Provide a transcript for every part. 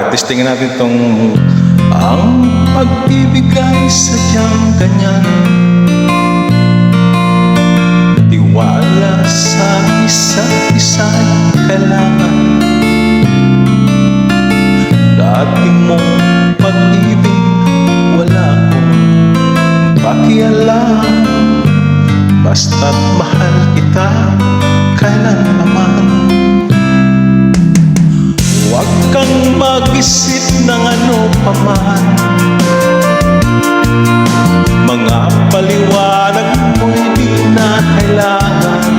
testingin natin tong ang pag-ibig ay sadyang ganyan. Tiwala sa isa't isa'y kailangan. Dati mong pag-ibig wala akong pakialam. Basta't mahal kita kailanman. Huwag kang mag-isip ng ano paman. Mga paliwanag mo'y di na kailangan.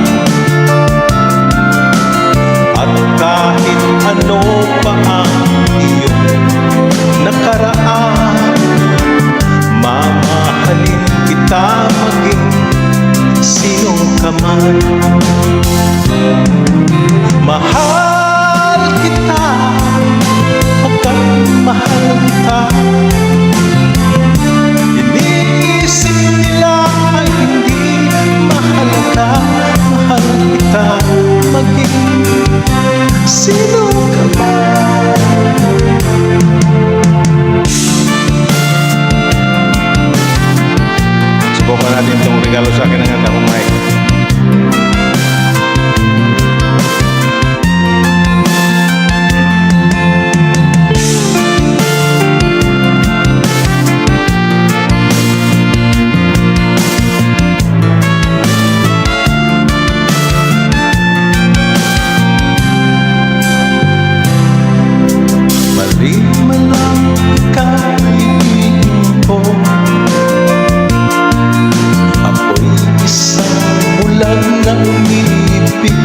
At kahit ano pa ang iyong nakaraan, mamahalin kita maging sino ka man. Mahal kita pagkat mahal kita. Iniisip nila ay hindi mahal ka. Mahal kita maging sino ka man. Subukan natin itong regalo sa akin ng akong mic. Mali man lang kaibigan ko, ako'y isang bulag na umiibig